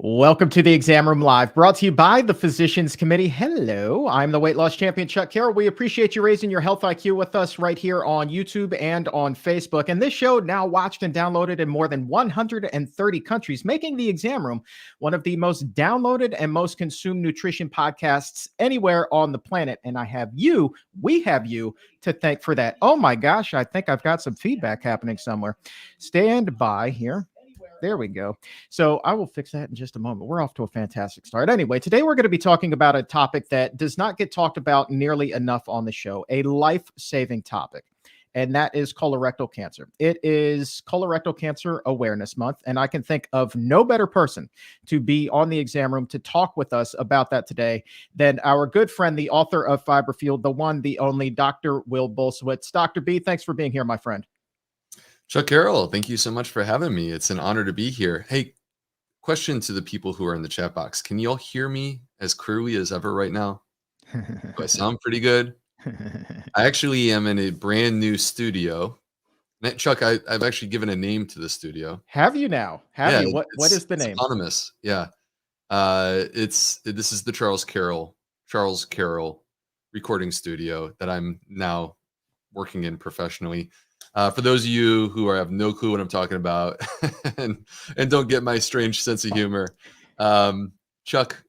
Welcome to the Exam Room Live, brought to you by the Physicians Committee. Hello, I'm the weight loss champion, Chuck Carroll. We appreciate you raising your health IQ with us right here on YouTube and on Facebook. And this show now watched and downloaded in more than 130 countries, making the Exam Room one of the most downloaded and most consumed nutrition podcasts anywhere on the planet. And we have you to thank for that. Oh my gosh, I think I've got some feedback happening somewhere. Stand by here. There we go. So I will fix that in just a moment. We're off to a fantastic start. Anyway, today we're going to be talking about a topic that does not get talked about nearly enough on the show, a life-saving topic, and that is colorectal cancer. It is Colorectal Cancer Awareness Month, and I can think of no better person to be on the Exam Room to talk with us about that today than our good friend, the author of Fiber Fueled, the one, the only Dr. Will Bulsiewicz. Dr. B, thanks for being here, my friend. Chuck Carroll, thank you so much for having me. It's an honor to be here. Hey, question to the people who are in the chat box. Can you all hear me as clearly as ever right now? Do I sound pretty good? I actually am in a brand new studio. Chuck, I've actually given a name to the studio. Have you now? Have you? What is the name? Anonymous. Yeah. This is the Charles Carroll recording studio that I'm now working in professionally. For those of you who have no clue what I'm talking about and don't get my strange sense of humor, Chuck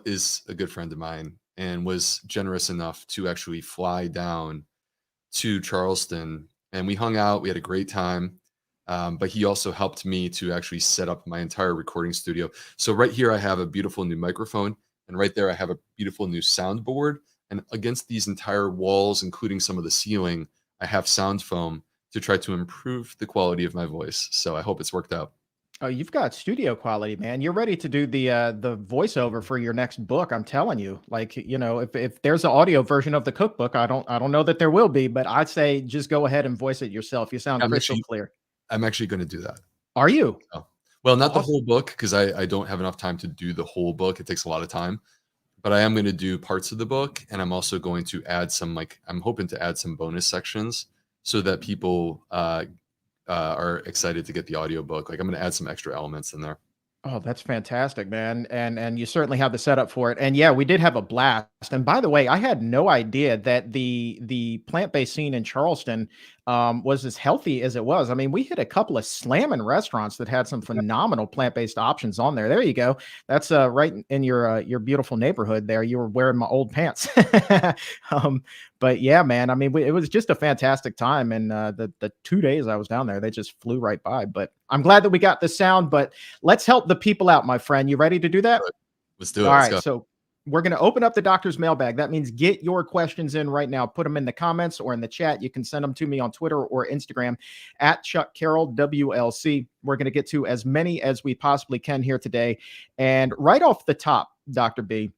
is a good friend of mine and was generous enough to actually fly down to Charleston, and we hung out. We had a great time, but he also helped me to actually set up my entire recording studio. So right here, I have a beautiful new microphone, and right there, I have a beautiful new soundboard. And against these entire walls, including some of the ceiling, I have sound foam to try to improve the quality of my voice. So I hope it's worked out. Oh, you've got studio quality, man. You're ready to do the voiceover for your next book. I'm telling you. Like, if there's an audio version of the cookbook, I don't know that there will be, but I'd say just go ahead and voice it yourself. You sound crystal clear. I'm actually going to do that. Are you? Oh. Well, not the whole book, because I don't have enough time to do the whole book. It takes a lot of time. But I am going to do parts of the book, and I'm also going to add some, I'm hoping to add some bonus sections so that people are excited to get the audiobook. I'm going to add some extra elements in there. Oh, that's fantastic, man. And you certainly have the setup for it. And yeah, we did have a blast. And by the way, I had no idea that the plant-based scene in Charleston was as healthy as it was. I mean, we hit a couple of slamming restaurants that had some phenomenal plant-based options on there. There you go. That's right in your beautiful neighborhood there. You were wearing my old pants. But yeah, man, I mean, it was just a fantastic time. And the 2 days I was down there, they just flew right by. But I'm glad that we got the sound, but let's help the people out, my friend. You ready to do that? Let's do it. All right. So we're going to open up the doctor's mailbag. That means get your questions in right now. Put them in the comments or in the chat. You can send them to me on Twitter or Instagram at Chuck Carroll WLC. We're going to get to as many as we possibly can here today. And right off the top, Dr. B,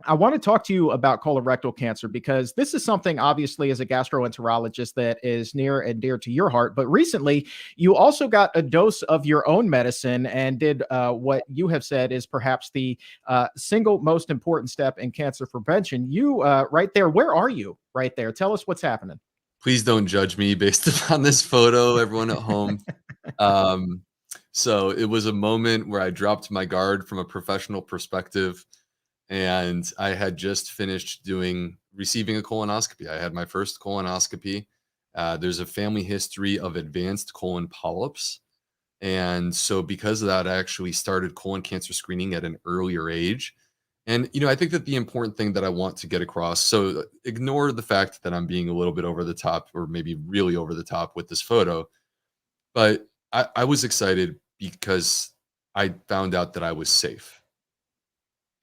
I want to talk to you about colorectal cancer because this is something, obviously, as a gastroenterologist, that is near and dear to your heart. But recently, you also got a dose of your own medicine and did what you have said is perhaps the single most important step in cancer prevention. You right there, where are you right there? Tell us what's happening. Please don't judge me based upon this photo, everyone at home. So it was a moment where I dropped my guard from a professional perspective. And I had just finished receiving a colonoscopy. I had my first colonoscopy. There's a family history of advanced colon polyps. And so because of that, I actually started colon cancer screening at an earlier age. And, I think that the important thing that I want to get across, so ignore the fact that I'm being a little bit over the top or maybe really over the top with this photo. But I was excited because I found out that I was safe.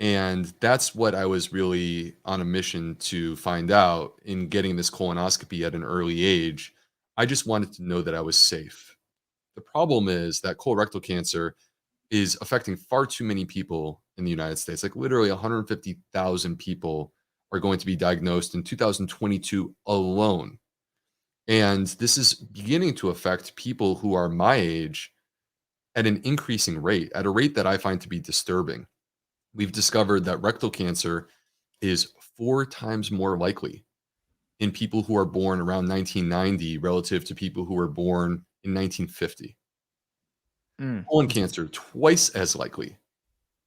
And that's what I was really on a mission to find out in getting this colonoscopy at an early age. I just wanted to know that I was safe. The problem is that colorectal cancer is affecting far too many people in the United States. Literally 150,000 people are going to be diagnosed in 2022 alone. And this is beginning to affect people who are my age at an increasing rate, at a rate that I find to be disturbing. We've discovered that rectal cancer is 4 times more likely in people who are born around 1990 relative to people who were born in 1950. Colon cancer, twice as likely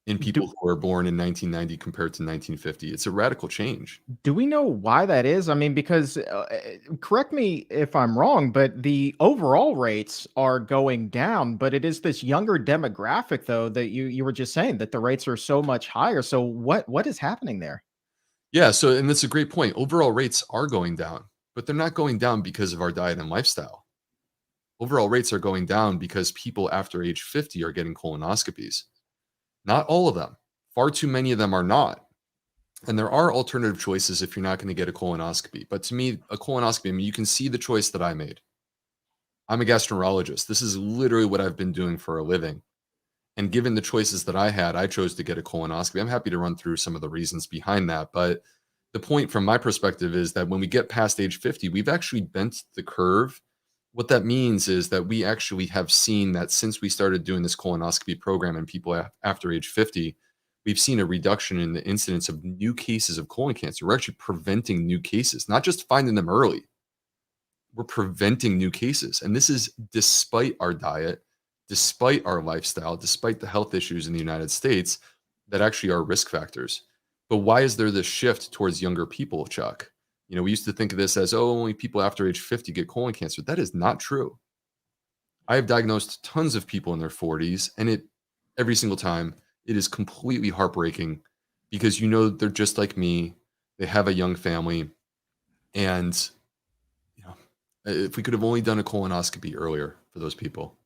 in Do, people who were born in 1990 compared to 1950. It's a radical change. do we know why that is? I mean, because correct me if I'm wrong, but the overall rates are going down. But it is this younger demographic, though, that you were just saying that the rates are so much higher. So what is happening there? Yeah, so and that's a great point. Overall rates are going down, but they're not going down because of our diet and lifestyle. Overall rates are going down because people after age 50 are getting colonoscopies. Not all of them. Far too many of them are not. And there are alternative choices if you're not going to get a colonoscopy. But to me, a colonoscopy, I mean, you can see the choice that I made. I'm a gastroenterologist. This is literally what I've been doing for a living. And given the choices that I had, I chose to get a colonoscopy. I'm happy to run through some of the reasons behind that. But the point from my perspective is that when we get past age 50, we've actually bent the curve. What that means is that we actually have seen that since we started doing this colonoscopy program in people after age 50, we've seen a reduction in the incidence of new cases of colon cancer. We're actually preventing new cases, not just finding them early. We're preventing new cases. And this is despite our diet, despite our lifestyle, despite the health issues in the United States that actually are risk factors. But why is there this shift towards younger people, Chuck? You know, we used to think of this as, oh, only people after age 50 get colon cancer. That is not true. I have diagnosed tons of people in their 40s, and every single time it is completely heartbreaking because they're just like me. They have a young family, and if we could have only done a colonoscopy earlier for those people.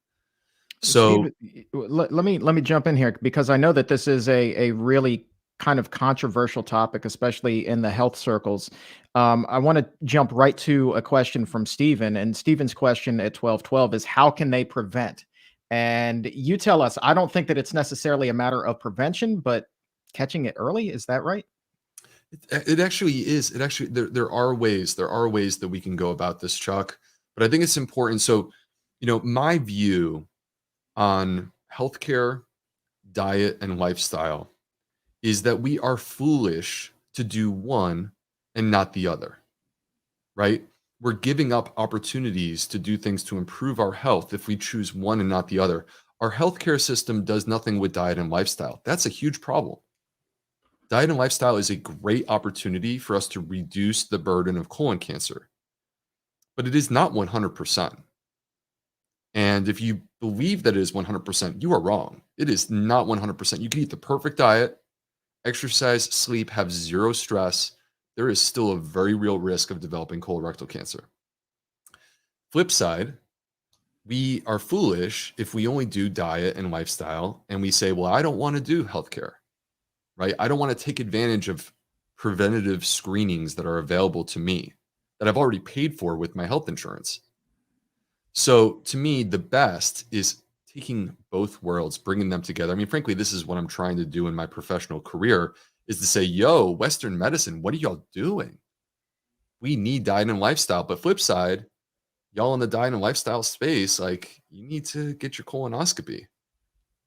So Steve, let me jump in here because I know that this is a really kind of controversial topic, especially in the health circles. I want to jump right to a question from Steven, and Steven's question at 1212 is how can they prevent? And you tell us, I don't think that it's necessarily a matter of prevention, but catching it early. Is that right? it actually is. It actually there are ways. There are ways that we can go about this, Chuck. But I think it's important. So, my view on healthcare, diet, and lifestyle is that we are foolish to do one and not the other, right? We're giving up opportunities to do things to improve our health if we choose one and not the other. Our healthcare system does nothing with diet and lifestyle. That's a huge problem. Diet and lifestyle is a great opportunity for us to reduce the burden of colon cancer, but it is not 100%. And if you believe that it is 100%, you are wrong. It is not 100%. You can eat the perfect diet, exercise, sleep, have zero stress. There is still a very real risk of developing colorectal cancer. Flip side, we are foolish if we only do diet and lifestyle and we say, well, I don't want to do healthcare, right? I don't want to take advantage of preventative screenings that are available to me that I've already paid for with my health insurance. So to me, the best is taking both worlds, bringing them together. I mean, frankly, this is what I'm trying to do in my professional career is to say, yo, Western medicine, what are y'all doing? We need diet and lifestyle. But flip side, y'all in the diet and lifestyle space, like you need to get your colonoscopy.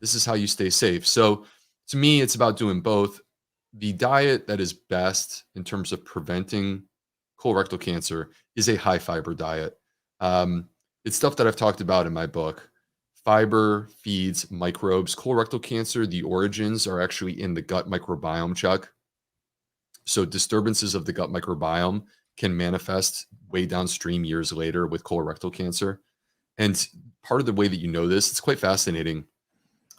This is how you stay safe. So to me, it's about doing both. The diet that is best in terms of preventing colorectal cancer is a high fiber diet. It's stuff that I've talked about in my book. Fiber feeds microbes. Colorectal cancer, the origins are actually in the gut microbiome, Chuck. So disturbances of the gut microbiome can manifest way downstream years later with colorectal cancer. And part of the way that you know this, it's quite fascinating.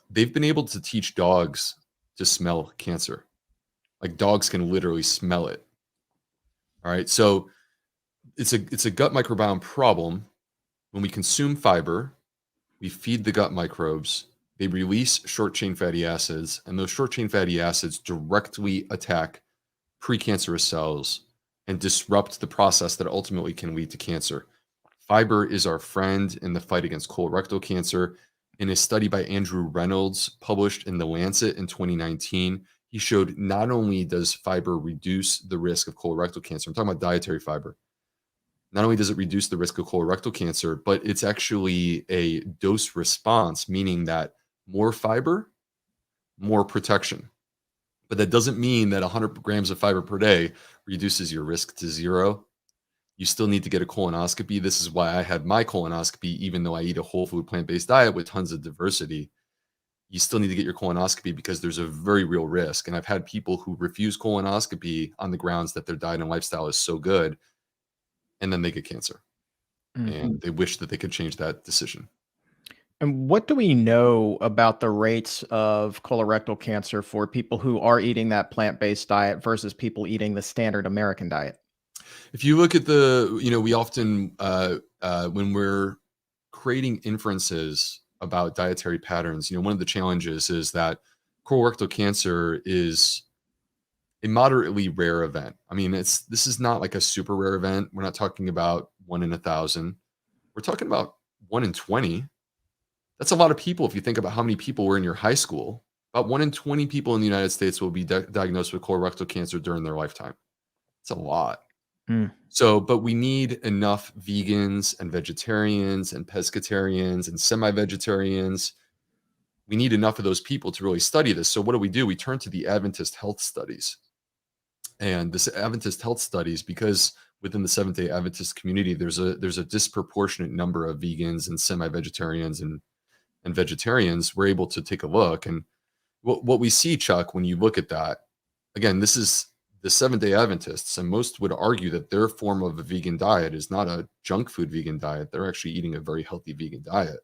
They've been able to teach dogs to smell cancer. Like dogs can literally smell it. All right. So it's a gut microbiome problem. When we consume fiber, we feed the gut microbes. They release short chain fatty acids, and those short chain fatty acids directly attack precancerous cells and disrupt the process that ultimately can lead to cancer. Fiber is our friend in the fight against colorectal cancer. In a study by Andrew Reynolds published in The Lancet in 2019, he showed not only does fiber reduce the risk of colorectal cancer, I'm talking about dietary fiber, not only does it reduce the risk of colorectal cancer, but it's actually a dose response, meaning that more fiber, more protection. But that doesn't mean that 100 grams of fiber per day reduces your risk to zero. You still need to get a colonoscopy. This is why I had my colonoscopy, even though I eat a whole food plant-based diet with tons of diversity. you still need to get your colonoscopy because there's a very real risk. And I've had people who refuse colonoscopy on the grounds that their diet and lifestyle is so good, and then they get cancer. And they wish that they could change that decision. And what do we know about the rates of colorectal cancer for people who are eating that plant-based diet versus people eating the standard American diet? If you look at we often, when we're creating inferences about dietary patterns, one of the challenges is that colorectal cancer is a moderately rare event. I mean, this is not like a super rare event. We're not talking about 1 in 1,000. We're talking about 1 in 20. That's a lot of people if you think about how many people were in your high school. About 1 in 20 people in the United States will be diagnosed with colorectal cancer during their lifetime. It's a lot. Mm. So, but we need enough vegans and vegetarians and pescatarians and semi-vegetarians. We need enough of those people to really study this. So what do? We turn to the Adventist health studies. And this Adventist health studies, because within the Seventh-day Adventist community, there's a disproportionate number of vegans and semi-vegetarians and vegetarians. We're able to take a look. And what we see, Chuck, when you look at that, again, this is the Seventh-day Adventists, and most would argue that their form of a vegan diet is not a junk food vegan diet. They're actually eating a very healthy vegan diet.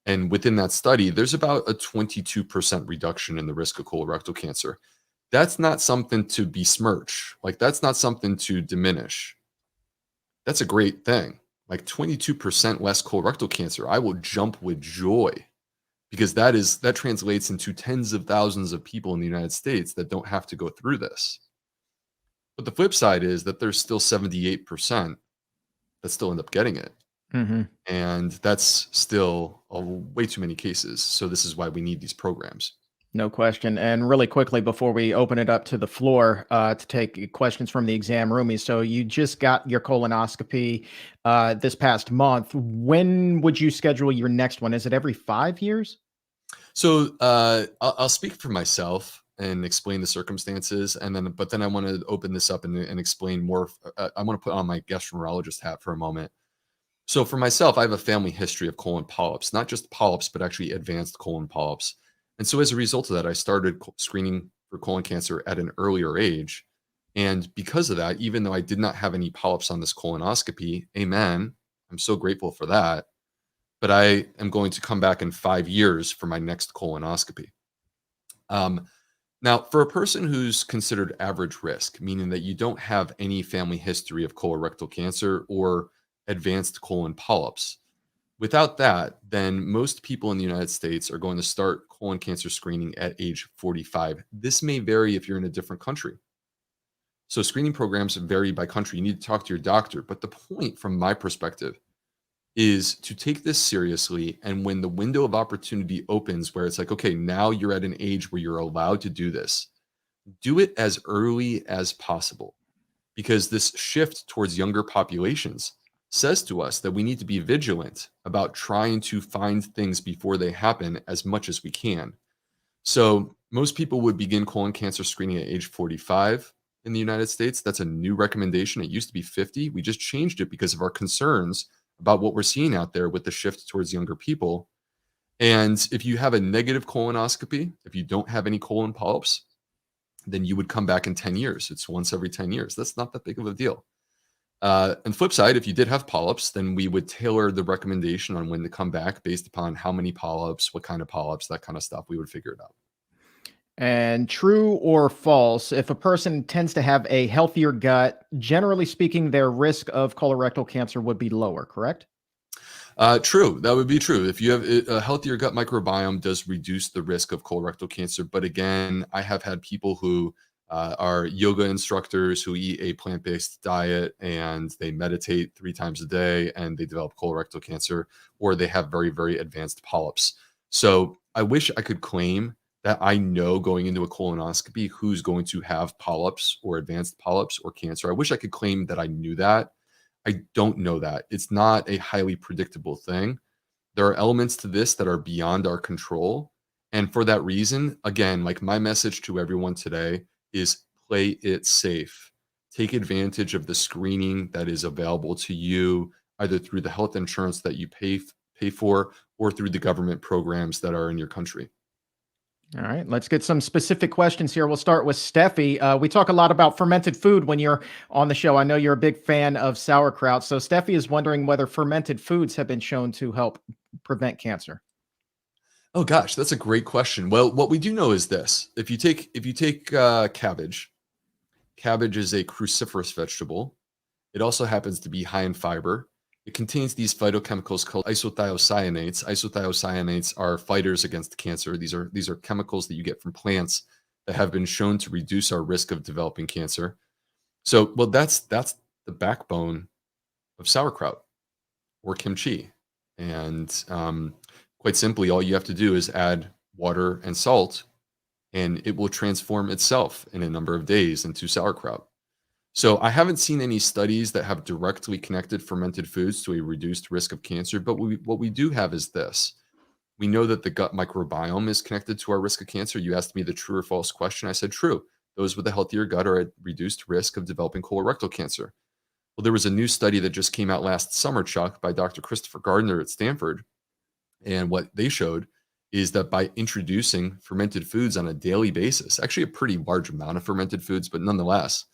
And within that study, there's about a 22% reduction in the risk of colorectal cancer. That's not something to besmirch. Like, that's not something to diminish. That's a great thing. Like 22% less colorectal cancer. I will jump with joy, because that translates into tens of thousands of people in the United States that don't have to go through this. But the flip side is that there's still 78% that still end up getting it. Mm-hmm. And that's still way too many cases. So this is why we need these programs. No question. And really quickly, before we open it up to the floor to take questions from the exam roomies. So you just got your colonoscopy this past month. When would you schedule your next one? Is it every 5 years? So I'll speak for myself and explain the circumstances. But then I want to open this up and explain more. I want to put on my gastroenterologist hat for a moment. So for myself, I have a family history of colon polyps, not just polyps, but actually advanced colon polyps. And so as a result of that, I started screening for colon cancer at an earlier age. And because of that, even though I did not have any polyps on this colonoscopy, amen, I'm so grateful for that. But I am going to come back in 5 years for my next colonoscopy. Now, for a person who's considered average risk, meaning that you don't have any family history of colorectal cancer or advanced colon polyps, without that, then most people in the United States are going to start colon cancer screening at age 45. This may vary if you're in a different country. So screening programs vary by country. You need to talk to your doctor. But the point from my perspective is to take this seriously. And when the window of opportunity opens where it's like, okay, now you're at an age where you're allowed to do this, do it as early as possible. Because this shift towards younger populations says to us that we need to be vigilant about trying to find things before they happen as much as we can. So most people would begin colon cancer screening at age 45 in the United States. That's a new recommendation. It used to be 50. We just changed it because of our concerns about what we're seeing out there with the shift towards younger people. And if you have a negative colonoscopy, if you don't have any colon polyps, then you would come back in 10 years. It's once every 10 years. That's not that big of a deal. And flip side, if you did have polyps, then we would tailor the recommendation on when to come back based upon how many polyps, what kind of polyps, that kind of stuff. We would figure it out. And true or false, if a person tends to have a healthier gut, generally speaking, their risk of colorectal cancer would be lower, correct? True. That would be true. If you have a healthier gut microbiome, does reduce the risk of colorectal cancer. But again, I have had people who are yoga instructors who eat a plant-based diet and they meditate 3 times a day and they develop colorectal cancer, or they have very, very advanced polyps. So I wish I could claim that I know going into a colonoscopy who's going to have polyps or advanced polyps or cancer. I wish I could claim that I knew that. I don't know that. It's not a highly predictable thing. There are elements to this that are beyond our control. And for that reason, again, like my message to everyone today is play it safe. Take advantage of the screening that is available to you, either through the health insurance that you pay for or through the government programs that are in your country. All right, let's get some specific questions here. We'll start with Steffi. We talk a lot about fermented food when you're on the show. I know you're a big fan of sauerkraut. So Steffi is wondering whether fermented foods have been shown to help prevent cancer. Oh gosh, that's a great question. Well, what we do know is this: if you take cabbage, cabbage is a cruciferous vegetable. It also happens to be high in fiber. It contains these phytochemicals called isothiocyanates. Isothiocyanates are fighters against cancer. These are chemicals that you get from plants that have been shown to reduce our risk of developing cancer. So, well, that's the backbone of sauerkraut or kimchi. And quite simply, all you have to do is add water and salt, and it will transform itself in a number of days into sauerkraut. So I haven't seen any studies that have directly connected fermented foods to a reduced risk of cancer, but what we do have is this. We know that the gut microbiome is connected to our risk of cancer. You asked me the true or false question. I said true. Those with a healthier gut are at reduced risk of developing colorectal cancer. Well, there was a new study that just came out last summer, Chuck, by Dr. Christopher Gardner at Stanford. And what they showed is that by introducing fermented foods on a daily basis, actually a pretty large amount of fermented foods, but nonetheless,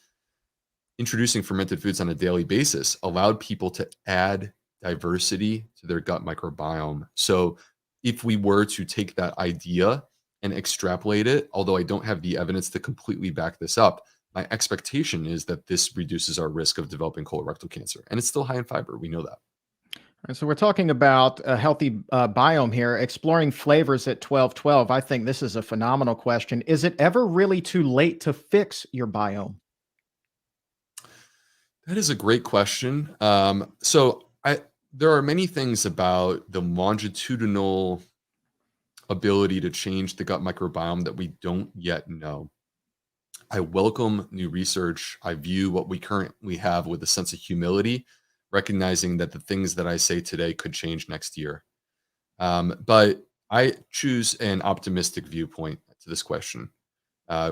introducing fermented foods on a daily basis allowed people to add diversity to their gut microbiome. So if we were to take that idea and extrapolate it, although I don't have the evidence to completely back this up, my expectation is that this reduces our risk of developing colorectal cancer. And it's still high in fiber. We know that. All right, so we're talking about a healthy biome here, exploring flavors at 1212. I think this is a phenomenal question. Is it ever really too late to fix your biome? That is a great question. There are many things about the longitudinal ability to change the gut microbiome that we don't yet know. I welcome new research. I view what we currently have with a sense of humility, recognizing that the things that I say today could change next year. But I choose an optimistic viewpoint to this question.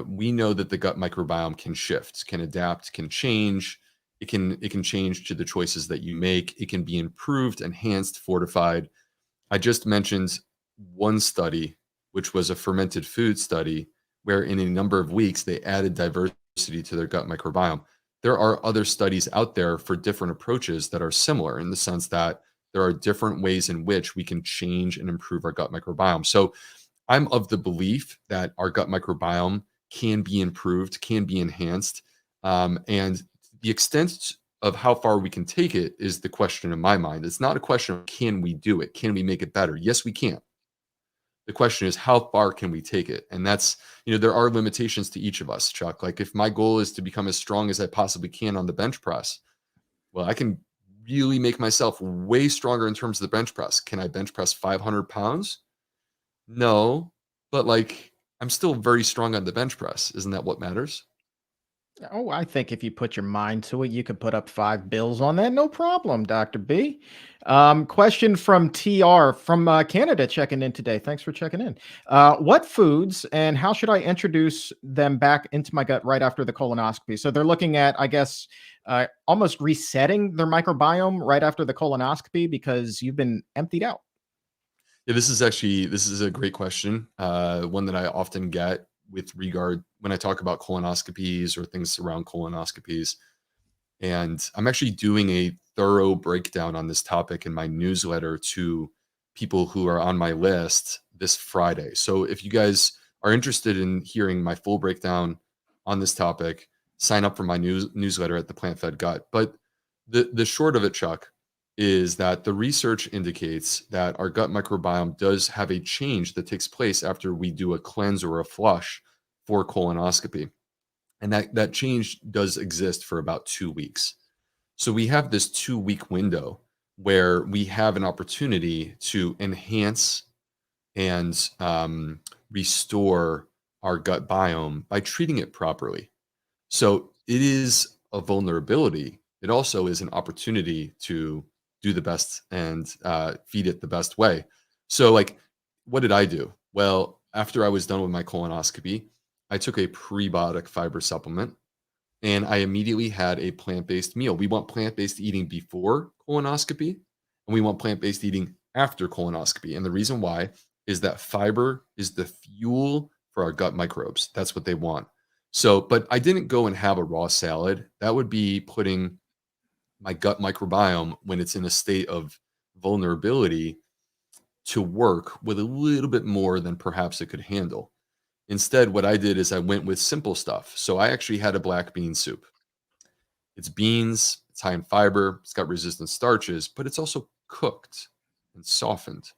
We know that the gut microbiome can shift, can adapt, can change. It can change to the choices that you make. It can be improved, enhanced, fortified. I just mentioned one study, which was a fermented food study, where in a number of weeks they added diversity to their gut microbiome. There are other studies out there for different approaches that are similar in the sense that there are different ways in which we can change and improve our gut microbiome. So I'm of the belief that our gut microbiome can be improved, can be enhanced. And the extent of how far we can take it is the question in my mind. It's not a question of can we do it? Can we make it better? Yes, we can. The question is how far can we take it? And that's, there are limitations to each of us, Chuck. Like if my goal is to become as strong as I possibly can on the bench press, well, I can really make myself way stronger in terms of the bench press. Can I bench press 500 pounds? No, but like I'm still very strong on the bench press. Isn't that what matters? Oh, I think if you put your mind to it, you could put up 5 bills on that. No problem, Dr. B. Question from TR from Canada checking in today. Thanks for checking in. What foods and how should I introduce them back into my gut right after the colonoscopy? So they're looking at, I guess, almost resetting their microbiome right after the colonoscopy because you've been emptied out. Yeah, this is a great question. One that I often get with regard when I talk about colonoscopies or things around colonoscopies. And I'm actually doing a thorough breakdown on this topic in my newsletter to people who are on my list this Friday. So if you guys are interested in hearing my full breakdown on this topic, sign up for my newsletter at the Plant Fed Gut. But the short of it, Chuck, is that the research indicates that our gut microbiome does have a change that takes place after we do a cleanse or a flush for colonoscopy. And that change does exist for about 2 weeks. So we have this 2 week window where we have an opportunity to enhance and restore our gut biome by treating it properly. So it is a vulnerability. It also is an opportunity to do the best and feed it the best way. So, like, what did I do? Well, after I was done with my colonoscopy, I took a prebiotic fiber supplement and I immediately had a plant based meal. We want plant based eating before colonoscopy and we want plant based eating after colonoscopy. And the reason why is that fiber is the fuel for our gut microbes. That's what they want. So, but I didn't go and have a raw salad. That would be putting my gut microbiome, when it's in a state of vulnerability, to work with a little bit more than perhaps it could handle. Instead, what I did is I went with simple stuff. So I actually had a black bean soup. It's beans, it's high in fiber, it's got resistant starches, but it's also cooked and softened.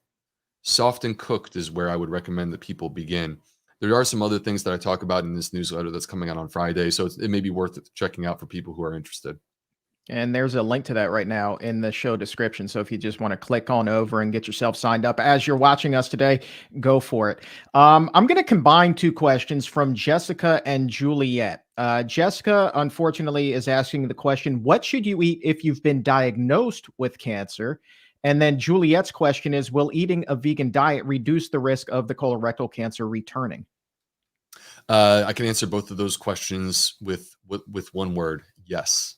Soft and cooked is where I would recommend that people begin. There are some other things that I talk about in this newsletter that's coming out on Friday, so it may be worth checking out for people who are interested. And there's a link to that right now in the show description. So if you just want to click on over and get yourself signed up as you're watching us today, go for it. I'm going to combine two questions from Jessica and Juliet. Jessica, unfortunately, is asking the question, what should you eat if you've been diagnosed with cancer? And then Juliet's question is, will eating a vegan diet reduce the risk of the colorectal cancer returning? I can answer both of those questions with one word: yes.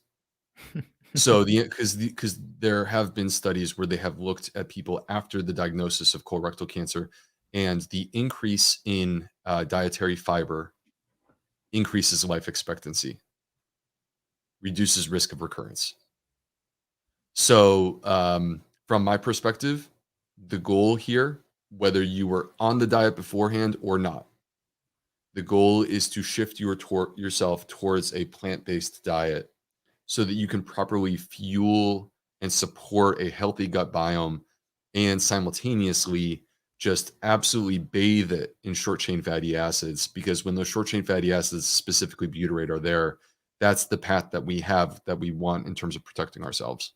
So because there have been studies where they have looked at people after the diagnosis of colorectal cancer, and the increase in dietary fiber increases life expectancy, reduces risk of recurrence. So from my perspective, the goal here, whether you were on the diet beforehand or not, the goal is to shift yourself towards a plant-based diet so that you can properly fuel and support a healthy gut biome, and simultaneously just absolutely bathe it in short chain fatty acids. Because when those short chain fatty acids, specifically butyrate, are there, that's the path that we have, that we want in terms of protecting ourselves.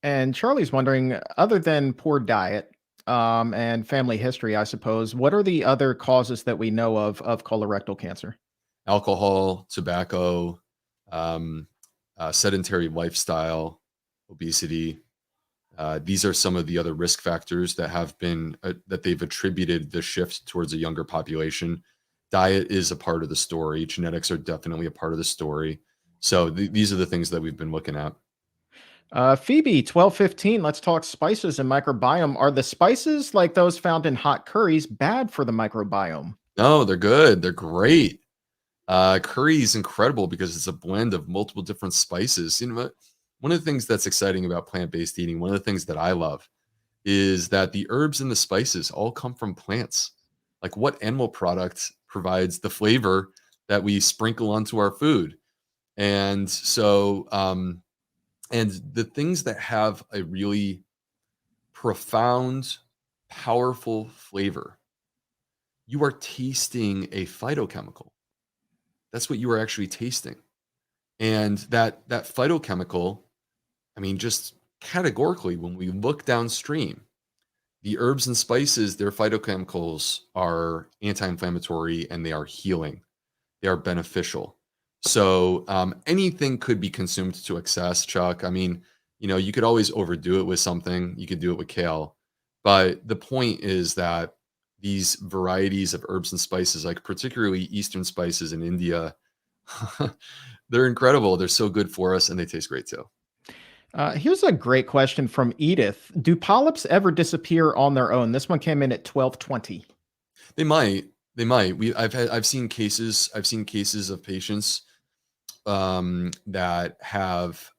And Charlie's wondering, other than poor diet and family history, I suppose, what are the other causes that we know of colorectal cancer? Alcohol, tobacco, um, sedentary lifestyle, obesity. These are some of the other risk factors that have been that they've attributed the shift towards a younger population. Diet is a part of the story. Genetics are definitely a part of the story. So these are the things that we've been looking at. Phoebe, 1215, let's talk spices and microbiome. Are the spices like those found in hot curries bad for the microbiome? No, they're good. They're great. Curry is incredible because it's a blend of multiple different spices. You know what? One of the things that's exciting about plant-based eating, one of the things that I love, is that the herbs and the spices all come from plants. Like, what animal product provides the flavor that we sprinkle onto our food? And so, and the things that have a really profound, powerful flavor, you are tasting a phytochemical. That's what you are actually tasting. And that phytochemical, I mean, just categorically, when we look downstream, the herbs and spices, their phytochemicals are anti-inflammatory and they are healing. They are beneficial. So anything could be consumed to excess, Chuck. I mean, you know, you could always overdo it with something. You could do it with kale. But the point is that these varieties of herbs and spices, like particularly Eastern spices in India, they're incredible. They're so good for us and they taste great too. Here's a great question from Edith. Do polyps ever disappear on their own? This one came in at 1220. They might. They might. I've seen cases. I've seen cases of patients that have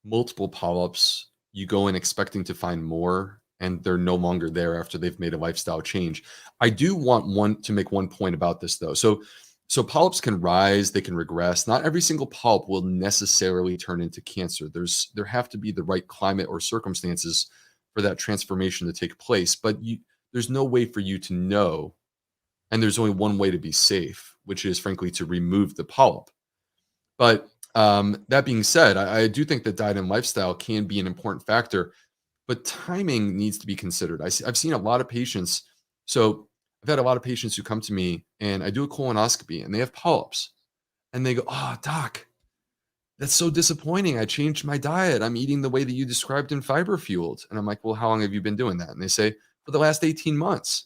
multiple polyps. You go in expecting to find more, and they're no longer there after they've made a lifestyle change. I do want to make one point about this though. So polyps can rise, they can regress. Not every single polyp will necessarily turn into cancer. There have to be the right climate or circumstances for that transformation to take place. But there's no way for you to know, and there's only one way to be safe, which is frankly to remove the polyp. But that being said, I do think that diet and lifestyle can be an important factor, but timing needs to be considered. I've seen a lot of patients. So I've had a lot of patients who come to me and I do a colonoscopy and they have polyps and they go, "Oh, doc, that's so disappointing. I changed my diet. I'm eating the way that you described in fiber fueled." And I'm like, "Well, how long have you been doing that?" And they say, "For the last 18 months.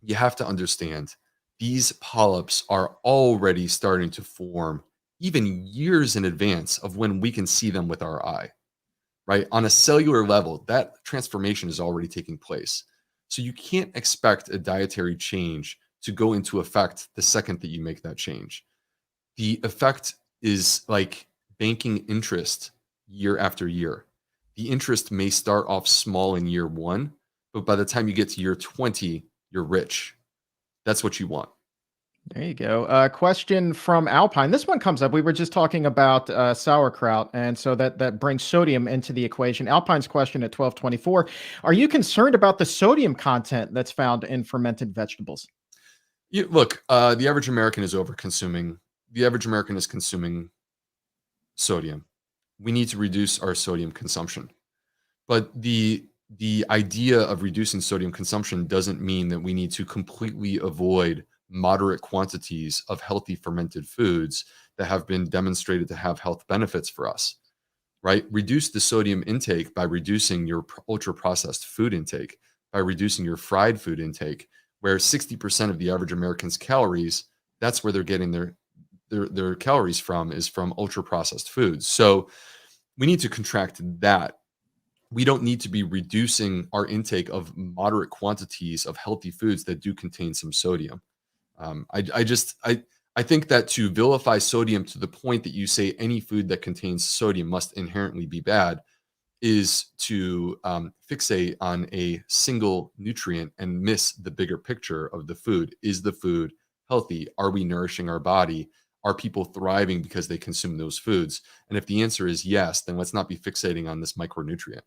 You have to understand, these polyps are already starting to form even years in advance of when we can see them with our eye, right? On a cellular level, that transformation is already taking place. So you can't expect a dietary change to go into effect the second that you make that change. The effect is like banking interest year after year. The interest may start off small in year 1, but by the time you get to year 20, you're rich. That's what you want. There you go. Question from Alpine. This one comes up. We were just talking about sauerkraut, and so that brings sodium into the equation. Alpine's question at 1224: are you concerned about the sodium content that's found in fermented vegetables? Look, the average American is over consuming. The average American is consuming sodium. We need to reduce our sodium consumption. But the idea of reducing sodium consumption doesn't mean that we need to completely avoid moderate quantities of healthy fermented foods that have been demonstrated to have health benefits for us, right? Reduce the sodium intake by reducing your ultra processed food intake, by reducing your fried food intake, where 60% of the average American's calories, that's where they're getting their calories from, is from ultra processed foods. So we need to contract that. We don't need to be reducing our intake of moderate quantities of healthy foods that do contain some sodium. I think that to vilify sodium to the point that you say any food that contains sodium must inherently be bad is to fixate on a single nutrient and miss the bigger picture of the food. Is the food healthy? Are we nourishing our body? Are people thriving because they consume those foods? And if the answer is yes, then let's not be fixating on this micronutrient.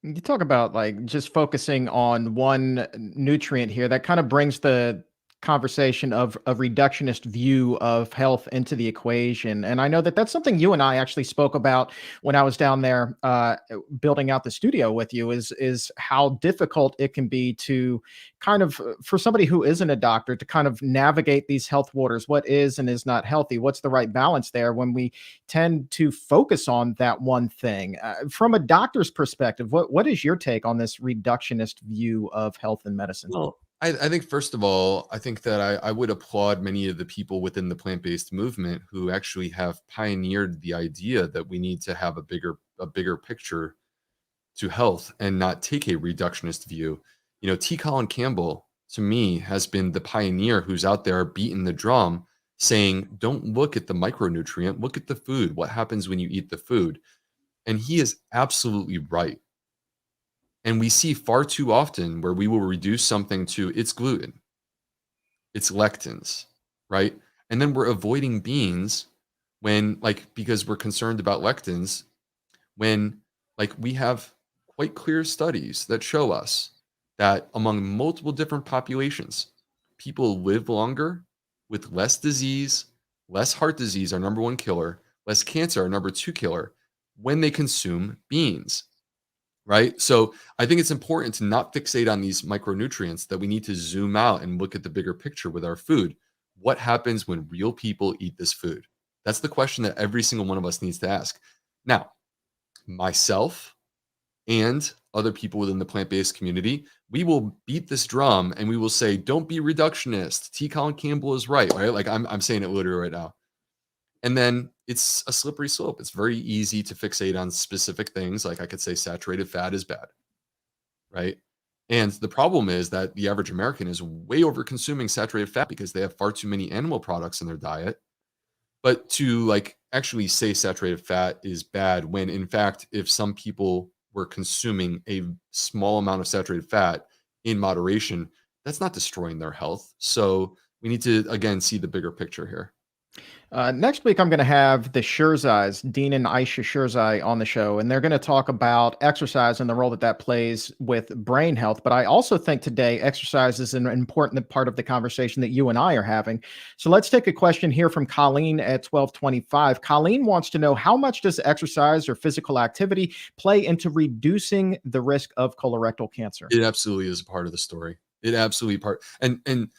You talk about like just focusing on one nutrient here. That kind of brings the conversation of a reductionist view of health into the equation. And I know that that's something you and I actually spoke about when I was down there building out the studio with you. Is how difficult it can be to kind of for somebody who isn't a doctor to kind of navigate these health waters. What is and is not healthy? What's the right balance there when we tend to focus on that one thing? From a doctor's perspective, what is your take on this reductionist view of health and medicine? Well, I think first of all, I think that I would applaud many of the people within the plant-based movement who actually have pioneered the idea that we need to have a bigger picture to health and not take a reductionist view. T. Colin Campbell, to me, has been the pioneer who's out there beating the drum saying, don't look at the micronutrient, look at the food. What happens when you eat the food? And he is absolutely right. And we see far too often where we will reduce something to its gluten, its lectins, right? And then we're avoiding beans because we're concerned about lectins, when we have quite clear studies that show us that among multiple different populations, people live longer with less disease, less heart disease, our number one killer, less cancer, our number two killer, when they consume beans. Right. So I think it's important to not fixate on these micronutrients, that we need to zoom out and look at the bigger picture with our food. What happens when real people eat this food? That's the question that every single one of us needs to ask. Now, myself and other people within the plant-based community, we will beat this drum and we will say, don't be reductionist. T. Colin Campbell is right. Right. Like I'm saying it literally right now. And then it's a slippery slope. It's very easy to fixate on specific things. Like I could say saturated fat is bad, right? And the problem is that the average American is way over consuming saturated fat because they have far too many animal products in their diet. But to actually say saturated fat is bad, when in fact, if some people were consuming a small amount of saturated fat in moderation, that's not destroying their health. So we need to, again, see the bigger picture here. Next week, I'm going to have the Shurzais, Dean and Aisha Shurzai, on the show, and they're going to talk about exercise and the role that that plays with brain health. But I also think today exercise is an important part of the conversation that you and I are having. So let's take a question here from Colleen at 1225. Colleen wants to know, how much does exercise or physical activity play into reducing the risk of colorectal cancer? It absolutely is a part of the story. It absolutely and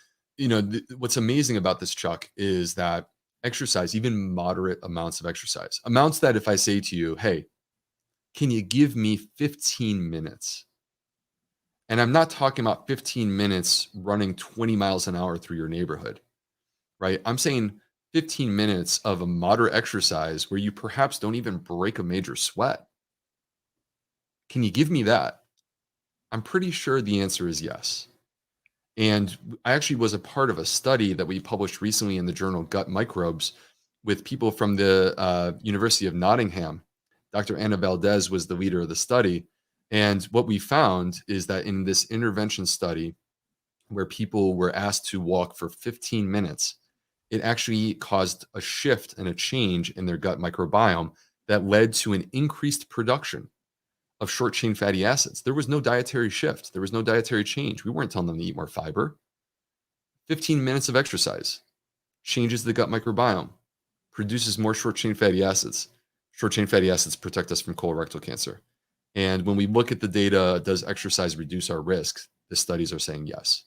what's amazing about this, Chuck, is that exercise, even moderate amounts of exercise, amounts that if I say to you, hey, can you give me 15 minutes? And I'm not talking about 15 minutes running 20 miles an hour through your neighborhood, right? I'm saying 15 minutes of a moderate exercise where you perhaps don't even break a major sweat. Can you give me that? I'm pretty sure the answer is yes. And I actually was a part of a study that we published recently in the journal Gut Microbes with people from the University of Nottingham. Dr. Anna Valdez was the leader of the study. And what we found is that in this intervention study, where people were asked to walk for 15 minutes, it actually caused a shift and a change in their gut microbiome that led to an increased production of short chain fatty acids. There was no dietary shift. There was no dietary change. We weren't telling them to eat more fiber. 15 minutes of exercise changes the gut microbiome, produces more short chain fatty acids. Short chain fatty acids protect us from colorectal cancer. And when we look at the data, does exercise reduce our risk? The studies are saying yes.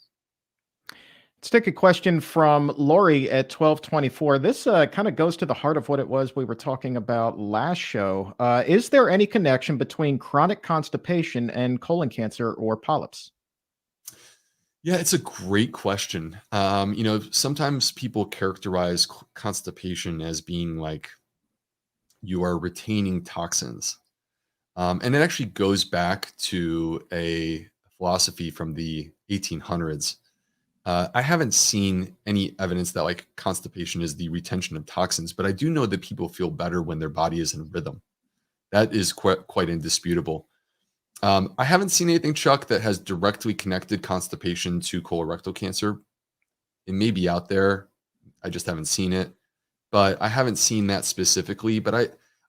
Let's take a question from Lori at 1224. This kind of goes to the heart of what it was we were talking about last show. Is there any connection between chronic constipation and colon cancer or polyps? Yeah, it's a great question. Sometimes people characterize constipation as being like you are retaining toxins. And it actually goes back to a philosophy from the 1800s. I haven't seen any evidence that like constipation is the retention of toxins, but I do know that people feel better when their body is in rhythm. That is quite indisputable. I haven't seen anything, Chuck, that has directly connected constipation to colorectal cancer. It may be out there. I just haven't seen it, but I haven't seen that specifically. But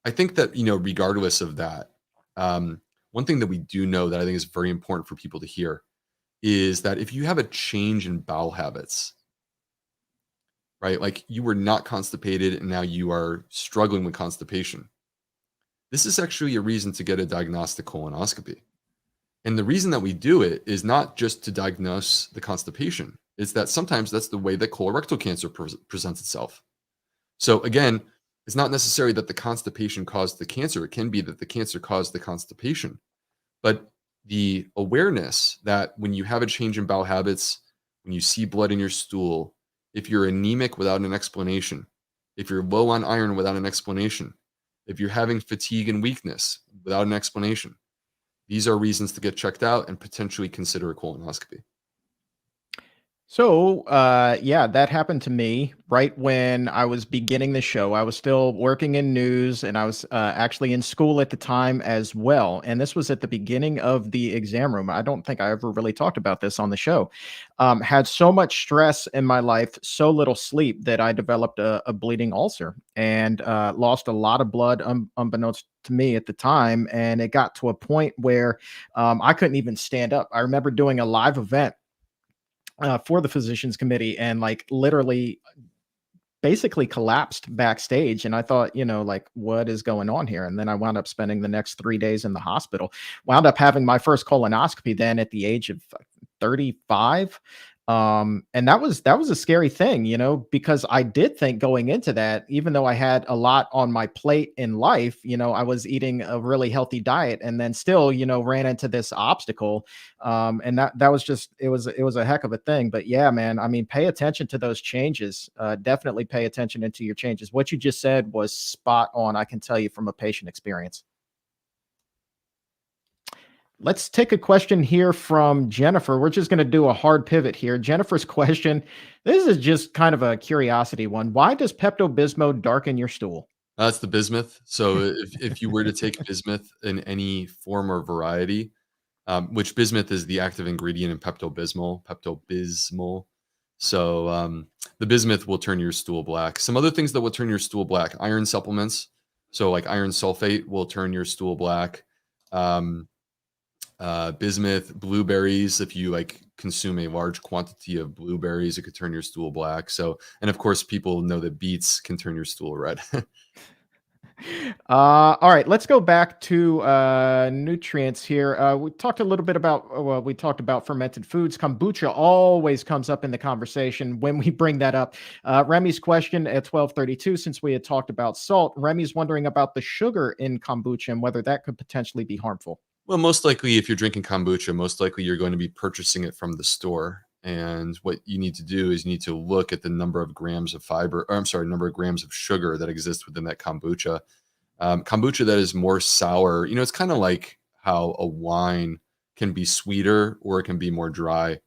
I think that, regardless of that, one thing that we do know that I think is very important for people to hear is that if you have a change in bowel habits, right? Like you were not constipated and now you are struggling with constipation. This is actually a reason to get a diagnostic colonoscopy. And the reason that we do it is not just to diagnose the constipation. It's that sometimes that's the way that colorectal cancer presents itself. So again, it's not necessary that the constipation caused the cancer. It can be that the cancer caused the constipation. But the awareness that when you have a change in bowel habits, when you see blood in your stool, if you're anemic without an explanation, if you're low on iron without an explanation, if you're having fatigue and weakness without an explanation, these are reasons to get checked out and potentially consider a colonoscopy. So, yeah, that happened to me right when I was beginning the show. I was still working in news and I was actually in school at the time as well. And this was at the beginning of the exam room. I don't think I ever really talked about this on the show. Had so much stress in my life, so little sleep that I developed a bleeding ulcer and lost a lot of blood unbeknownst to me at the time. And it got to a point where I couldn't even stand up. I remember doing a live event for the physicians committee and like literally basically collapsed backstage. And I thought, like, what is going on here? And then I wound up spending the next 3 days in the hospital, wound up having my first colonoscopy then at the age of 35. And that was a scary thing, because I did think going into that, even though I had a lot on my plate in life, I was eating a really healthy diet and then still, ran into this obstacle. And that was just, it was a heck of a thing. But yeah, man, I mean, pay attention to those changes. Definitely pay attention into your changes. What you just said was spot on. I can tell you from a patient experience. Let's take a question here from Jennifer. We're just going to do a hard pivot here. Jennifer's question, this is just kind of a curiosity one. Why does Pepto Bismol darken your stool? That's the bismuth. So if you were to take bismuth in any form or variety, which bismuth is the active ingredient in Pepto Bismol. So the bismuth will turn your stool black. Some other things that will turn your stool black: iron supplements. So like iron sulfate will turn your stool black. Bismuth, blueberries. If you like consume a large quantity of blueberries, it could turn your stool black. So, and of course, people know that beets can turn your stool red. All right, let's go back to nutrients here. We talked a little bit about, well, we talked about fermented foods. Kombucha always comes up in the conversation when we bring that up. Remy's question at 1232, since we had talked about salt, Remy's wondering about the sugar in kombucha and whether that could potentially be harmful. Well, most likely, if you're drinking kombucha, most likely you're going to be purchasing it from the store. And what you need to do is you need to look at the number of grams of number of grams of sugar that exists within that kombucha. Kombucha that is more sour, it's kind of like how a wine can be sweeter or it can be more dry.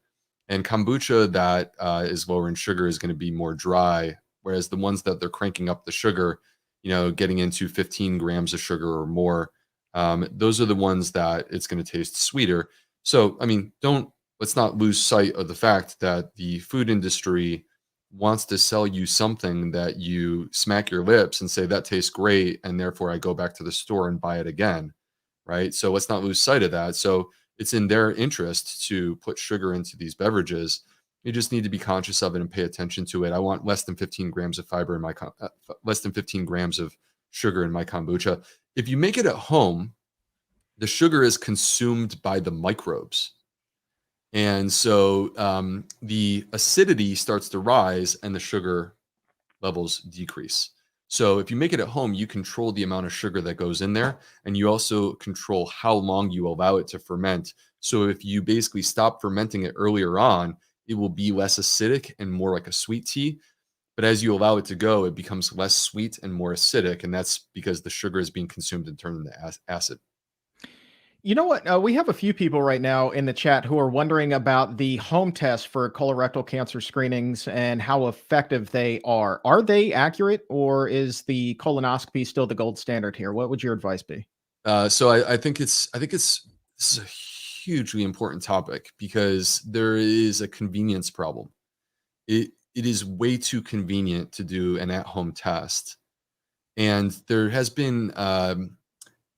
And kombucha that is lower in sugar is going to be more dry, whereas the ones that they're cranking up the sugar, getting into 15 grams of sugar or more, those are the ones that it's going to taste sweeter. So, I mean, let's not lose sight of the fact that the food industry wants to sell you something that you smack your lips and say that tastes great, and therefore I go back to the store and buy it again, right? So let's not lose sight of that. So it's in their interest to put sugar into these beverages. You just need to be conscious of it and pay attention to it. I want less than 15 grams of fiber in my less than 15 grams of sugar in my kombucha. If you make it at home, the sugar is consumed by the microbes. And so the acidity starts to rise and the sugar levels decrease. So if you make it at home, you control the amount of sugar that goes in there, and you also control how long you allow it to ferment. So if you basically stop fermenting it earlier on, it will be less acidic and more like a sweet tea. But as you allow it to go, it becomes less sweet and more acidic, and that's because the sugar is being consumed and turned into acid. You know what? We have a few people right now in the chat who are wondering about the home test for colorectal cancer screenings and how effective they are. Are they accurate, or is the colonoscopy still the gold standard here? What would your advice be? So I think this is a hugely important topic because there is a convenience problem. It is way too convenient to do an at-home test, and there has been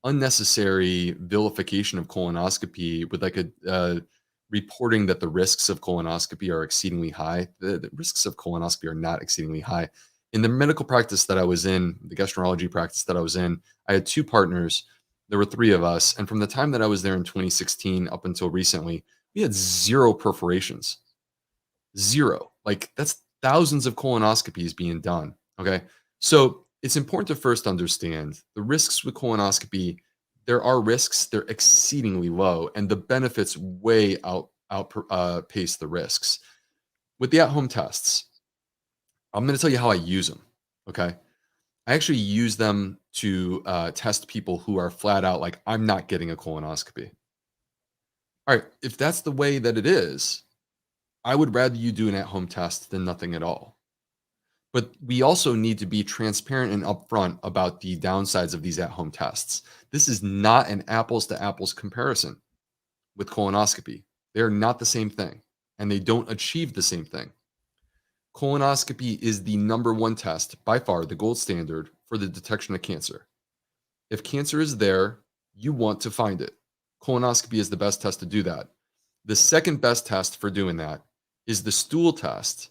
unnecessary vilification of colonoscopy with like a reporting that the risks of colonoscopy are exceedingly high. The risks of colonoscopy are not exceedingly high. In the medical practice that I was in, the gastroenterology practice that I was in, I had two partners. There were three of us. And from the time that I was there in 2016 up until recently, we had zero perforations. Zero. Like that's thousands of colonoscopies being done. Okay. So it's important to first understand the risks with colonoscopy. There are risks, they're exceedingly low, and the benefits way outpace the risks. With the at-home tests, I'm going to tell you how I use them. Okay. I actually use them to test people who are flat out like, I'm not getting a colonoscopy. All right. If that's the way that it is, I would rather you do an at-home test than nothing at all. But we also need to be transparent and upfront about the downsides of these at-home tests. This is not an apples to apples comparison with colonoscopy. They're not the same thing, and they don't achieve the same thing. Colonoscopy is the number one test, by far the gold standard for the detection of cancer. If cancer is there, you want to find it. Colonoscopy is the best test to do that. The second best test for doing that is the stool test.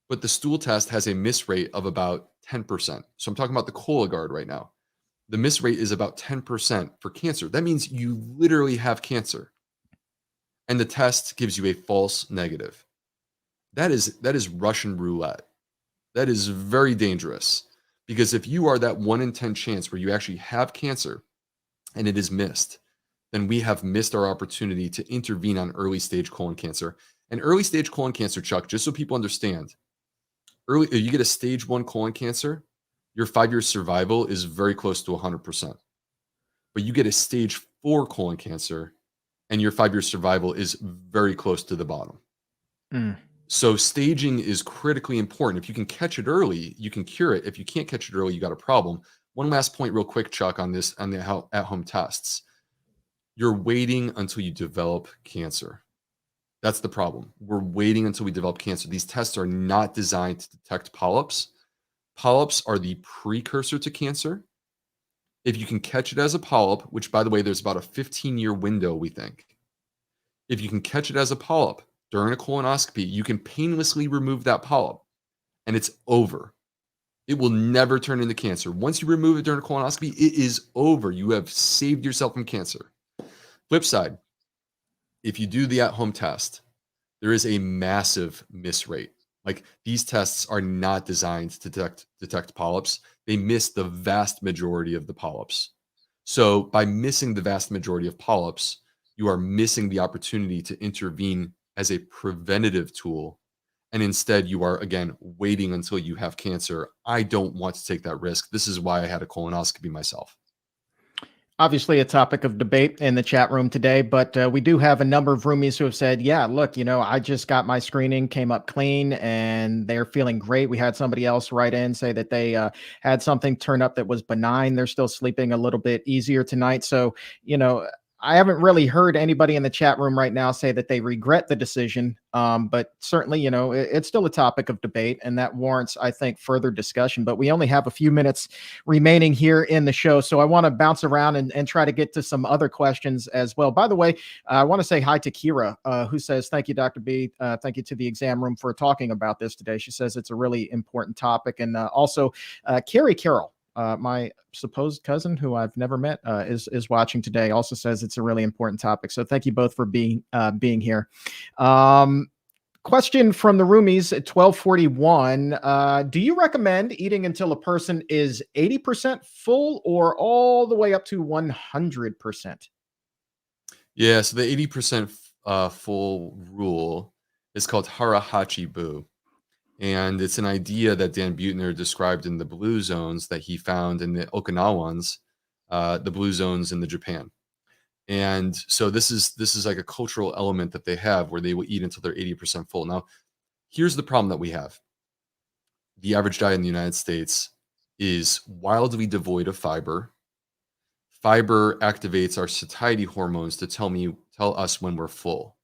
But the stool test has a miss rate of about 10%. So I'm talking about the Cologuard right now. The miss rate is about 10% for cancer. That means you literally have cancer. And the test gives you a false negative. That is Russian roulette. That is very dangerous. Because if you are that 1 in 10 chance where you actually have cancer and it is missed, then we have missed our opportunity to intervene on early stage colon cancer. And early stage colon cancer, Chuck, just so people understand, if you get a stage 1 colon cancer, your 5-year survival is very close to 100%. But you get a stage 4 colon cancer, and your 5-year survival is very close to the bottom. So staging is critically important. If you can catch it early, you can cure it. If you can't catch it early, you got a problem. One last point real quick, Chuck, on the at-home tests. You're waiting until you develop cancer. That's the problem. We're waiting until we develop cancer. These tests are not designed to detect polyps. Polyps are the precursor to cancer. If you can catch it as a polyp, which by the way, there's about a 15-year window, we think. If you can catch it as a polyp during a colonoscopy, you can painlessly remove that polyp and it's over. It will never turn into cancer. Once you remove it during a colonoscopy, it is over. You have saved yourself from cancer. Flip side, if you do the at-home test, there is a massive miss rate. Like these tests are not designed to detect polyps. They miss the vast majority of the polyps. So by missing the vast majority of polyps, you are missing the opportunity to intervene as a preventative tool. And instead you are, again, waiting until you have cancer. I don't want to take that risk. This is why I had a colonoscopy myself. Obviously a topic of debate in the chat room today, but we do have a number of roomies who have said, yeah, look, I just got my screening, came up clean, and they're feeling great. We had somebody else write in, say that they had something turn up that was benign. They're still sleeping a little bit easier tonight. So, I haven't really heard anybody in the chat room right now say that they regret the decision. But certainly, it's still a topic of debate, and that warrants, I think, further discussion. But we only have a few minutes remaining here in the show. So I want to bounce around and try to get to some other questions as well. By the way, I want to say hi to Kira, who says, thank you, Dr. B. Thank you to the exam room for talking about this today. She says it's a really important topic. And also, Carroll, my supposed cousin, who I've never met, is watching today. Also says it's a really important topic. So thank you both for being here. Question from the roomies at 1241. Do you recommend eating until a person is 80% full or all the way up to 100%? Yeah, so the 80% full rule is called Harahachi-bu. And it's an idea that Dan Buettner described in the blue zones that he found in the Okinawans, the blue zones in the Japan. And so this is like a cultural element that they have where they will eat until they're 80% full. Now, here's the problem that we have. The average diet in the United States is wildly devoid of fiber. Fiber activates our satiety hormones to tell us when we're full.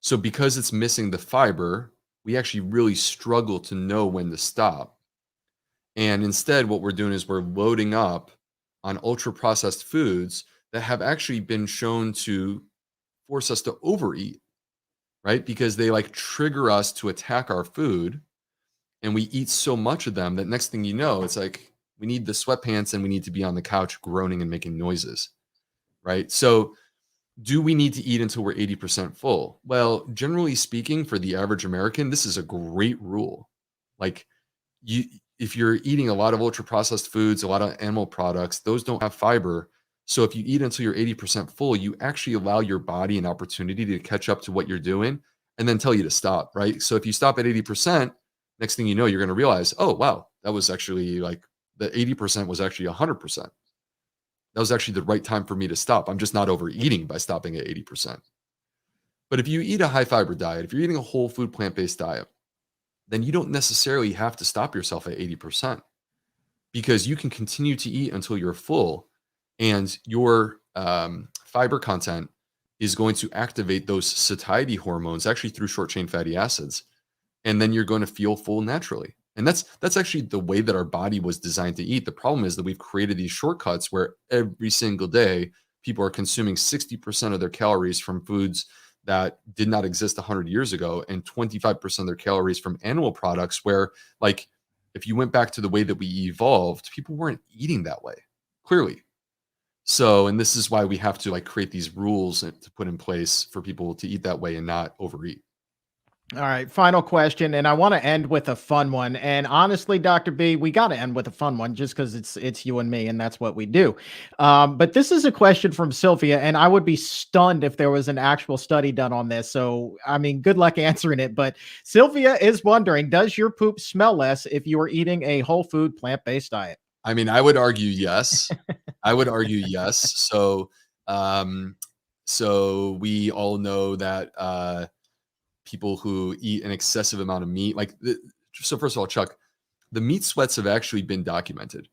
So because it's missing the fiber, we actually really struggle to know when to stop. And instead, what we're doing is we're loading up on ultra processed foods that have actually been shown to force us to overeat, right? Because they like trigger us to attack our food, and we eat so much of them that next thing you know, it's like we need the sweatpants and we need to be on the couch groaning and making noises, right? So do we need to eat until we're 80% full? Well, generally speaking, for the average American, this is a great rule. Like if you're eating a lot of ultra processed foods, a lot of animal products, those don't have fiber. So if you eat until you're 80% full, you actually allow your body an opportunity to catch up to what you're doing and then tell you to stop, right? So if you stop at 80%, next thing you know, you're going to realize, oh, wow, that was actually like the 80% was actually 100%. That was actually the right time for me to stop. I'm just not overeating by stopping at 80%. But if you eat a high fiber diet, if you're eating a whole food plant-based diet, then you don't necessarily have to stop yourself at 80% because you can continue to eat until you're full, and your fiber content is going to activate those satiety hormones actually through short chain fatty acids. And then you're going to feel full naturally. And that's actually the way that our body was designed to eat. The problem is that we've created these shortcuts where every single day people are consuming 60% of their calories from foods that did not exist 100 years ago and 25% of their calories from animal products where, like, if you went back to the way that we evolved, people weren't eating that way, clearly. So, and this is why we have to like create these rules to put in place for people to eat that way and not overeat. All right, final question, and I want to end with a fun one. And honestly, Dr. B, we got to end with a fun one just because it's you and me, and that's what we do. But this is a question from Sylvia, and I would be stunned if there was an actual study done on this. So, I mean, good luck answering it. But Sylvia is wondering, does your poop smell less if you are eating a whole food plant-based diet? I mean, I would argue yes. I would argue yes. So we all know that people who eat an excessive amount of meat, so first of all, Chuck, the meat sweats have actually been documented.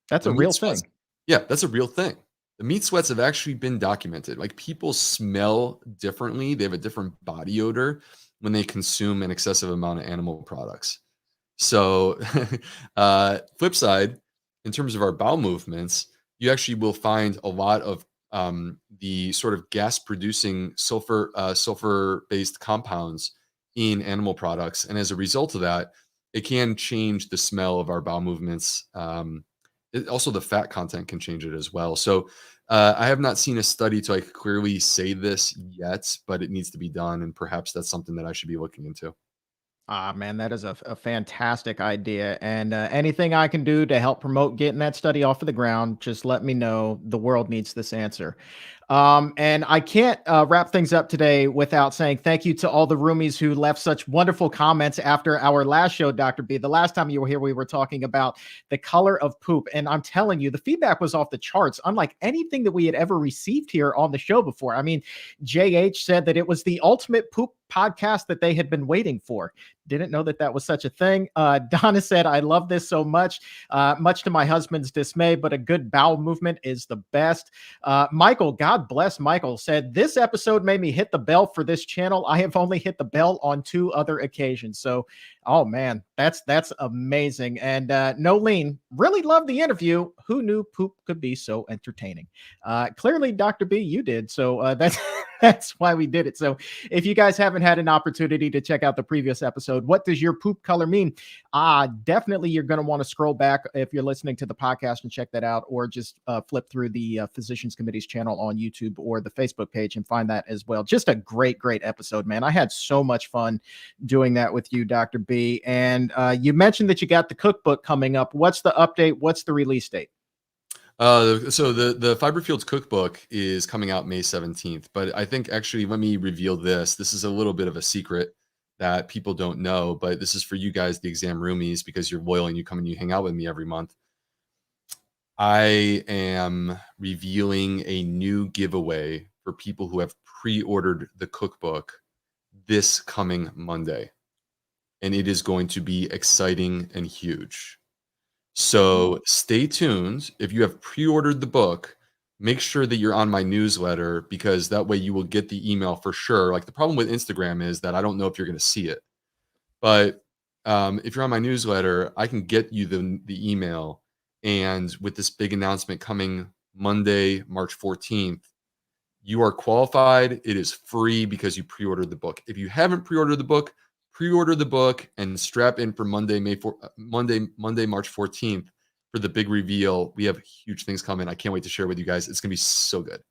That's The a meat real sweats, thing. yeah, that's a real thing. The meat sweats have actually been documented. Like people smell differently. They have a different body odor when they consume an excessive amount of animal products. So, flip side, in terms of our bowel movements, you actually will find a lot of the sort of gas producing sulfur based compounds in animal products. And as a result of that, it can change the smell of our bowel movements. Also, the fat content can change it as well. So, I have not seen a study to like clearly say this yet, but it needs to be done. And perhaps that's something that I should be looking into. Ah, man, that is a fantastic idea. And anything I can do to help promote getting that study off of the ground, just let me know. The world needs this answer. And I can't wrap things up today without saying thank you to all the roomies who left such wonderful comments after our last show, Dr. B. The last time you were here, we were talking about the color of poop. And I'm telling you, the feedback was off the charts, unlike anything that we had ever received here on the show before. I mean, JH said that it was the ultimate poop podcast that they had been waiting for. Didn't know that that was such a thing. Donna said, I love this so much, much to my husband's dismay, but a good bowel movement is the best. Michael, God bless Michael, said, this episode made me hit the bell for this channel. I have only hit the bell on 2 other occasions. So, oh man, that's amazing. And Nolene, really loved the interview. Who knew poop could be so entertaining? Clearly, Dr. B, you did. So that's why we did it. So if you guys haven't had an opportunity to check out the previous episode, what does your poop color mean? Definitely you're going to want to scroll back if you're listening to the podcast and check that out, or just flip through the Physicians Committee's channel on YouTube or the Facebook page and find that as well. Just a great episode, man. I had so much fun doing that with you, Dr. B. And you mentioned that you got the cookbook coming up. What's the update? What's the release date? So the Fiber Fields cookbook is coming out May 17th, but I think actually, let me reveal this. This is a little bit of a secret that people don't know, but this is for you guys, the exam roomies, because you're loyal and you come and you hang out with me every month. I am revealing a new giveaway for people who have pre-ordered the cookbook this coming Monday, and it is going to be exciting and huge. So stay tuned. If you have pre-ordered the book, make sure that you're on my newsletter, because that way you will get the email for sure. Like, the problem with Instagram is that I don't know if you're going to see it. But if you're on my newsletter, I can get you the email. And with this big announcement coming Monday, March 14th, you are qualified. It is free because you pre-ordered the book. If you haven't pre-ordered the book, pre-order the book and strap in for Monday, March 14th for the big reveal. We have huge things coming. I can't wait to share with you guys. It's going to be so good.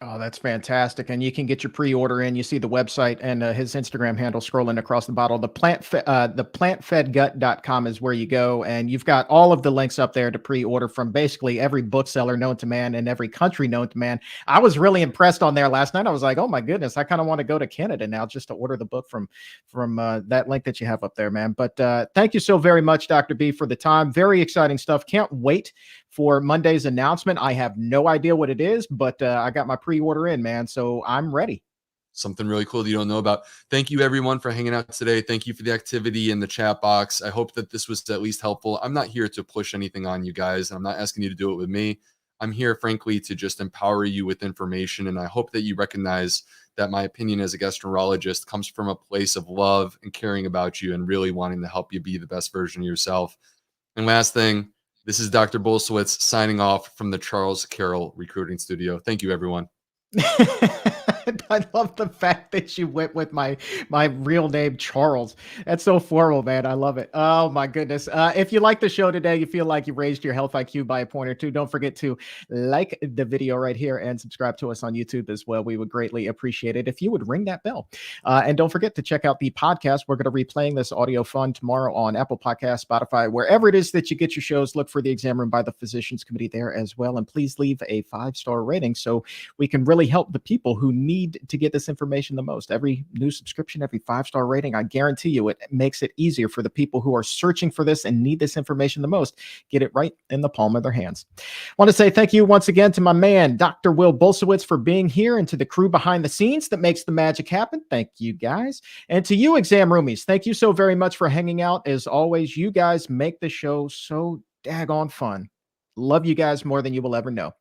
Oh, that's fantastic. And you can get your pre-order in. You see the website and his Instagram handle scrolling across the bottle. The plantfedgut.com is where you go. And you've got all of the links up there to pre-order from basically every bookseller known to man and every country known to man. I was really impressed on there last night. I was like, oh my goodness, I kind of want to go to Canada now just to order the book from that link that you have up there, man. But thank you so very much, Dr. B, for the time. Very exciting stuff. Can't wait for Monday's announcement. I have no idea what it is, but I got my pre-order in, man. So I'm ready. Something really cool that you don't know about. Thank you, everyone, for hanging out today. Thank you for the activity in the chat box. I hope that this was at least helpful. I'm not here to push anything on you guys. I'm not asking you to do it with me. I'm here, frankly, to just empower you with information. And I hope that you recognize that my opinion as a gastroenterologist comes from a place of love and caring about you and really wanting to help you be the best version of yourself. And last thing, this is Dr. Bulsiewicz signing off from the Charles Carroll Recruiting Studio. Thank you, everyone. I love the fact that you went with my real name, Charles. That's so formal, man. I love it. Oh my goodness. If you like the show today, you feel like you raised your health IQ by a point or two, don't forget to like the video right here and subscribe to us on YouTube as well. We would greatly appreciate it if you would ring that bell. And don't forget to check out the podcast. We're going to be replaying this audio fun tomorrow on Apple Podcasts, Spotify, wherever it is that you get your shows. Look for the Exam Room by the Physicians Committee there as well. And please leave a 5-star rating so we can really help the people who need to get this information the most. Every new subscription, every 5-star rating, I guarantee you it makes it easier for the people who are searching for this and need this information the most. Get it right in the palm of their hands. I want to say thank you once again to my man, Dr. Will Bulsiewicz, for being here, and to the crew behind the scenes that makes the magic happen. Thank you, guys. And to you, exam roomies, thank you so very much for hanging out. As always, you guys make the show so daggone fun. Love you guys more than you will ever know.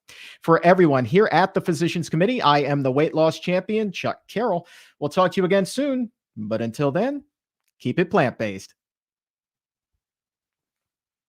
For everyone here at the Physicians Committee, I am the weight loss champion, Chuck Carroll. We'll talk to you again soon, but until then, keep it plant-based.